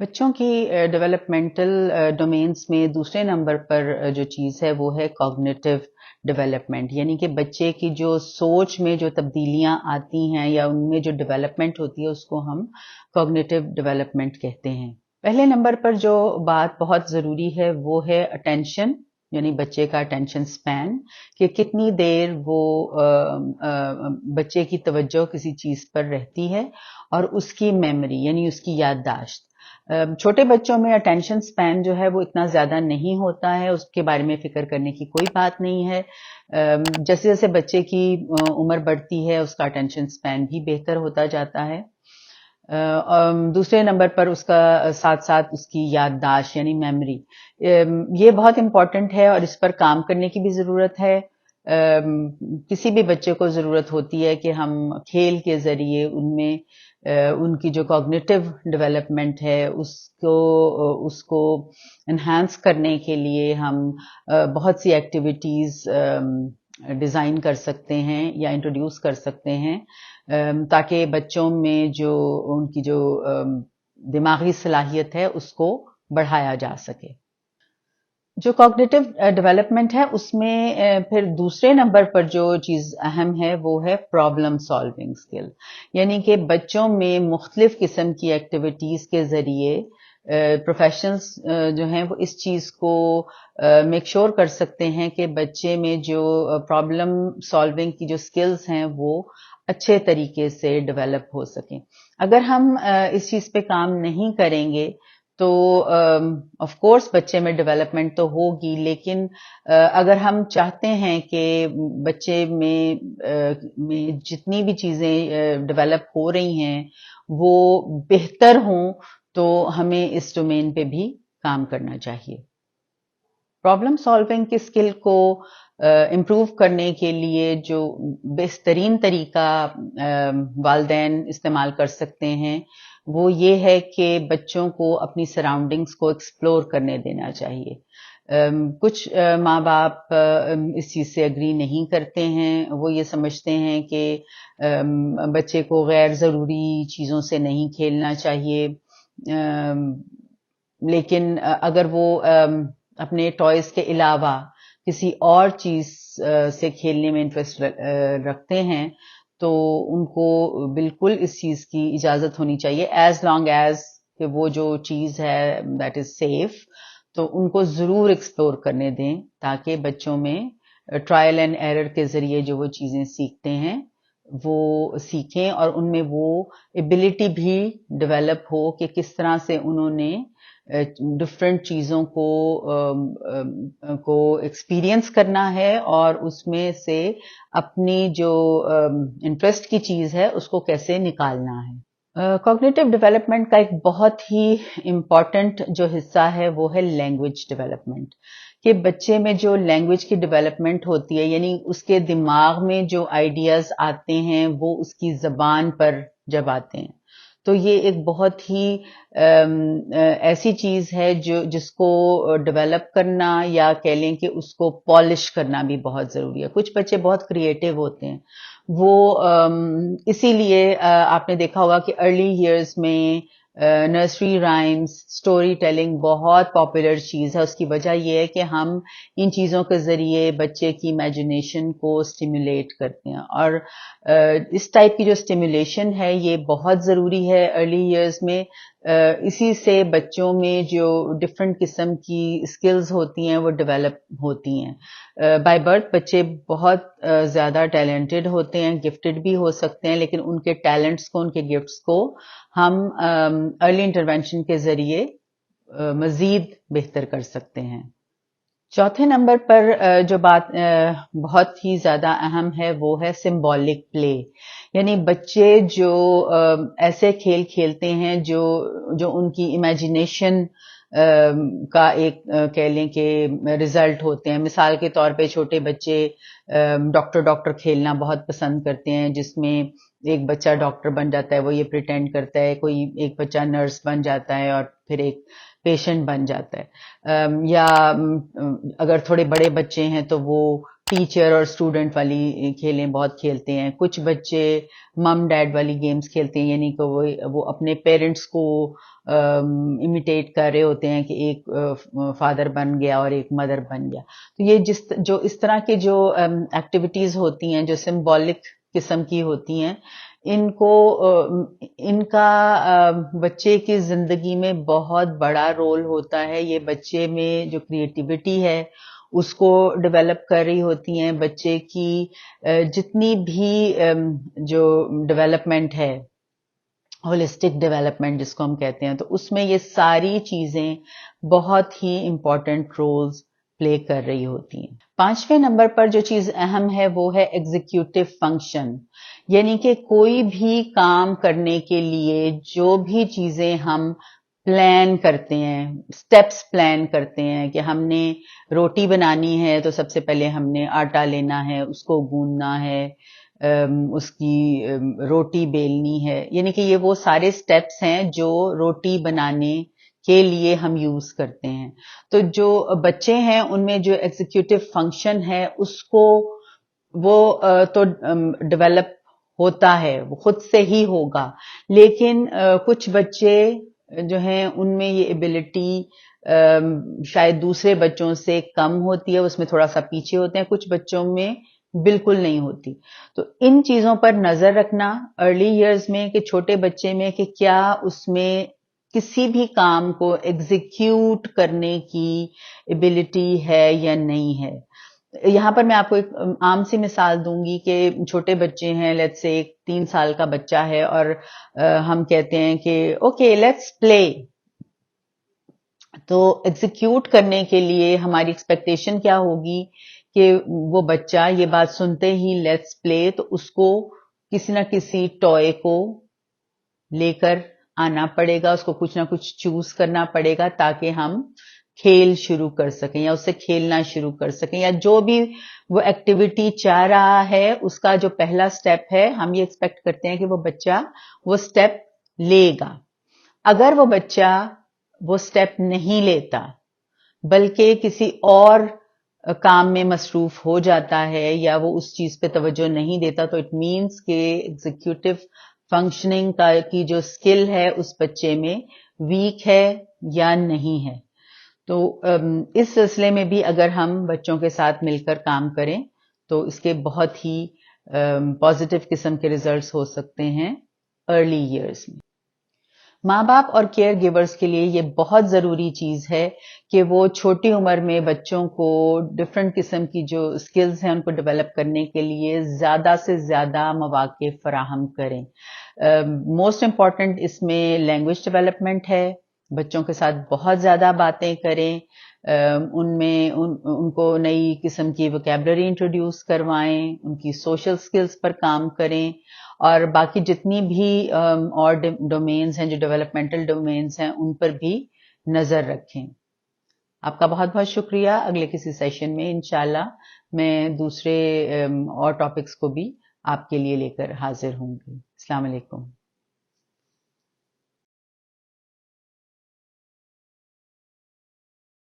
بچوں کی developmental domains میں دوسرے نمبر پر جو چیز ہے وہ ہے کوگنیٹو ڈیولپمنٹ، یعنی کہ بچے کی جو سوچ میں جو تبدیلیاں آتی ہیں یا ان میں جو ڈیولپمنٹ ہوتی ہے اس کو ہم کوگنیٹو ڈیولپمنٹ کہتے ہیں۔ پہلے نمبر پر جو بات بہت ضروری ہے وہ ہے اٹینشن، یعنی بچے کا اٹینشن سپین، کہ کتنی دیر وہ بچے کی توجہ کسی چیز پر رہتی ہے، اور اس کی میموری یعنی اس کی یادداشت۔ چھوٹے بچوں میں اٹینشن سپین جو ہے وہ اتنا زیادہ نہیں ہوتا ہے، اس کے بارے میں فکر کرنے کی کوئی بات نہیں ہے۔ جیسے جیسے بچے کی عمر بڑھتی ہے اس کا اٹینشن سپین بھی بہتر ہوتا جاتا ہے۔ دوسرے نمبر پر اس کا ساتھ ساتھ اس کی یادداشت یعنی میموری، یہ بہت امپورٹنٹ ہے اور اس پر کام کرنے کی بھی ضرورت ہے۔ کسی بھی بچے کو ضرورت ہوتی ہے کہ ہم کھیل کے ذریعے ان میں ان کی جو کوگنیٹو ڈیولپمنٹ ہے اس کو انہانس کرنے کے لیے ہم بہت سی ایکٹیویٹیز ڈیزائن کر سکتے ہیں یا انٹروڈیوس کر سکتے ہیں، تاکہ بچوں میں جو ان کی جو دماغی صلاحیت ہے اس کو بڑھایا جا سکے۔ جو کوگنیٹو ڈیولپمنٹ ہے اس میں پھر دوسرے نمبر پر جو چیز اہم ہے وہ ہے پرابلم سالونگ اسکل، یعنی کہ بچوں میں مختلف قسم کی ایکٹیویٹیز کے ذریعے پروفیشنلز جو ہیں وہ اس چیز کو میک شور کر سکتے ہیں کہ بچے میں جو پرابلم سالونگ کی جو اسکلز ہیں وہ اچھے طریقے سے ڈیولپ ہو سکیں۔ اگر ہم اس چیز پہ کام نہیں کریں گے تو آف کورس بچے میں ڈیولپمنٹ تو ہوگی، لیکن اگر ہم چاہتے ہیں کہ بچے میں جتنی بھی چیزیں ڈیولپ ہو رہی ہیں وہ بہتر ہوں تو ہمیں اس ڈومین پہ بھی کام کرنا چاہیے۔ پرابلم سالونگ کی اسکل کو امپروو کرنے کے لیے جو بہترین طریقہ والدین استعمال کر سکتے ہیں وہ یہ ہے کہ بچوں کو اپنی سراؤنڈنگز کو ایکسپلور کرنے دینا چاہیے۔ کچھ ماں باپ اس چیز سے اگری نہیں کرتے ہیں، وہ یہ سمجھتے ہیں کہ بچے کو غیر ضروری چیزوں سے نہیں کھیلنا چاہیے، لیکن اگر وہ اپنے ٹوائز کے علاوہ کسی اور چیز سے کھیلنے میں انٹرسٹ رکھتے ہیں تو ان کو بالکل اس چیز کی اجازت ہونی چاہیے، ایز لانگ ایز کہ وہ جو چیز ہے دیٹ از سیف، تو ان کو ضرور ایکسپلور کرنے دیں تاکہ بچوں میں ٹرائل اینڈ ایرر کے ذریعے جو وہ چیزیں سیکھتے ہیں وہ سیکھیں، اور ان میں وہ ایبلٹی بھی ڈیولپ ہو کہ کس طرح سے انہوں نے ڈفرینٹ چیزوں کو ایکسپیرئنس کرنا ہے اور اس میں سے اپنی جو انٹرسٹ کی چیز ہے اس کو کیسے نکالنا ہے۔ کوگنیٹو ڈیولپمنٹ کا ایک بہت ہی امپورٹنٹ جو حصہ ہے وہ ہے لینگویج ڈیولپمنٹ، کہ بچے میں جو لینگویج کی ڈیولپمنٹ ہوتی ہے یعنی اس کے دماغ میں جو آئیڈیاز آتے ہیں وہ اس کی زبان پر جب آتے ہیں تو یہ ایک بہت ہی ایسی چیز ہے جس کو ڈیولپ کرنا یا کہہ لیں کہ اس کو پالش کرنا بھی بہت ضروری ہے۔ کچھ بچے بہت کریٹیو ہوتے ہیں، وہ اسی لیے آپ نے دیکھا ہوگا کہ ارلی ایئرز میں نرسری رائمز، اسٹوری ٹیلنگ بہت پاپولر چیز ہے۔ اس کی وجہ یہ ہے کہ ہم ان چیزوں کے ذریعے بچے کی امیجنیشن کو اسٹیمولیٹ کرتے ہیں، اور اس ٹائپ کی جو اسٹیمولیشن ہے یہ بہت ضروری ہے ارلی ایئرز میں۔ اسی سے بچوں میں جو ڈفرینٹ قسم کی اسکلز ہوتی ہیں وہ ڈیولپ ہوتی ہیں۔ بائی برتھ بچے بہت زیادہ ٹیلنٹڈ ہوتے ہیں، گفٹڈ بھی ہو سکتے ہیں، لیکن ان کے ٹیلنٹس کو، ان کے گفٹس کو ہم ارلی انٹرونشن کے ذریعے مزید بہتر کر سکتے ہیں۔ چوتھے نمبر پر جو بات بہت ہی زیادہ اہم ہے وہ ہے سمبولک پلے، یعنی بچے جو ایسے کھیل کھیلتے ہیں جو ان کی امیجنیشن کا ایک کہہ لیں کہ ریزلٹ ہوتے ہیں۔ مثال کے طور پہ چھوٹے بچے ڈاکٹر کھیلنا بہت پسند کرتے ہیں، جس میں ایک بچہ ڈاکٹر بن جاتا ہے، وہ یہ پریٹینڈ کرتا ہے، کوئی ایک بچہ نرس بن جاتا ہے اور پھر ایک پیشنٹ بن جاتا ہے، یا اگر تھوڑے بڑے بچے ہیں تو وہ ٹیچر اور اسٹوڈنٹ والی کھیلیں بہت کھیلتے ہیں. کچھ بچے مم ڈیڈ والی گیمز کھیلتے ہیں, یعنی کہ وہ اپنے پیرنٹس کو امیٹیٹ کر رہے ہوتے ہیں کہ ایک فادر بن گیا اور ایک مدر بن گیا. تو یہ جو اس طرح کے جو ایکٹیویٹیز ہوتی ہیں جو سمبولک قسم کی ہوتی ہیں, ان کا بچے کی زندگی میں بہت بڑا رول ہوتا ہے. یہ بچے میں جو کریٹیوٹی ہے اس کو ڈیولپ کر رہی ہوتی ہیں. بچے کی جتنی بھی جو ڈیولپمنٹ ہے, ہولسٹک ڈیولپمنٹ جس کو ہم کہتے ہیں, تو اس میں یہ ساری چیزیں بہت ہی امپورٹنٹ رولز پلے کر رہی ہوتی ہیں. 5ویں نمبر پر جو چیز اہم ہے وہ ہے ایگزیکیوٹو فنکشن, یعنی کہ کوئی بھی کام کرنے کے لیے جو بھی چیزیں ہم پلان کرتے ہیں, سٹیپس پلان کرتے ہیں کہ ہم نے روٹی بنانی ہے تو سب سے پہلے ہم نے آٹا لینا ہے, اس کو گوندنا ہے, اس کی روٹی بیلنی ہے, یعنی کہ یہ وہ سارے سٹیپس ہیں جو روٹی بنانے کے لیے ہم یوز کرتے ہیں. تو جو بچے ہیں ان میں جو ایگزیکیوٹو فنکشن ہے اس کو وہ تو ڈیولپ ہوتا ہے, وہ خود سے ہی ہوگا, لیکن کچھ بچے جو ہیں ان میں یہ ایبلٹی شاید دوسرے بچوں سے کم ہوتی ہے, اس میں تھوڑا سا پیچھے ہوتے ہیں, کچھ بچوں میں بالکل نہیں ہوتی. تو ان چیزوں پر نظر رکھنا ارلی ایئرز میں کہ چھوٹے بچے میں کہ کیا اس میں کسی بھی کام کو ایگزیکیوٹ کرنے کی ایبلٹی ہے یا نہیں ہے. یہاں پر میں آپ کو ایک عام سی مثال دوں گی کہ چھوٹے بچے ہیں, لیٹس سے 3 سال کا بچہ ہے اور ہم کہتے ہیں کہ اوکے لیٹس پلے. تو ایگزیکیوٹ کرنے کے لیے ہماری ایکسپیکٹیشن کیا ہوگی کہ وہ بچہ یہ بات سنتے ہی لیٹس پلے تو اس کو کسی نہ کسی ٹوائے کو لے کر آنا پڑے گا, اس کو کچھ نہ کچھ چوز کرنا پڑے گا تاکہ ہم کھیل شروع کر سکیں یا اس سے کھیلنا شروع کر سکیں, یا جو بھی وہ ایکٹیویٹی چاہ رہا ہے اس کا جو پہلا سٹیپ ہے ہم یہ ایکسپیکٹ کرتے ہیں کہ وہ بچہ وہ سٹیپ لے گا. اگر وہ بچہ وہ سٹیپ نہیں لیتا بلکہ کسی اور کام میں مصروف ہو جاتا ہے یا وہ اس چیز پہ توجہ نہیں دیتا تو اٹ مینس کہ ایگزیکیوٹو فنکشننگ کی جو اسکل ہے اس بچے میں ویک ہے یا نہیں ہے. تو اس سلسلے میں بھی اگر ہم بچوں کے ساتھ مل کر کام کریں تو اس کے بہت ہی پازیٹیو قسم کے ریزلٹس ہو سکتے ہیں ارلی ایئرز میں. ماں باپ اور کیئر گیورز کے لیے یہ بہت ضروری چیز ہے کہ وہ چھوٹی عمر میں بچوں کو ڈفرینٹ قسم کی جو اسکلز ہیں ان کو ڈیولپ کرنے کے لیے زیادہ سے زیادہ مواقع فراہم کریں. موسٹ امپورٹنٹ اس میں لینگویج ڈیولپمنٹ ہے, بچوں کے ساتھ بہت زیادہ باتیں کریں, ان کو نئی قسم کی ووکیبلری انٹروڈیوس کروائیں, ان کی سوشل سکلز پر کام کریں, اور باقی جتنی بھی اور ڈومینز ہیں جو ڈیولپمنٹل ڈومینز ہیں ان پر بھی نظر رکھیں. آپ کا بہت بہت شکریہ. اگلے کسی سیشن میں انشاءاللہ میں دوسرے اور ٹاپکس کو بھی آپ کے لیے لے کر حاضر ہوں گی. السلام علیکم.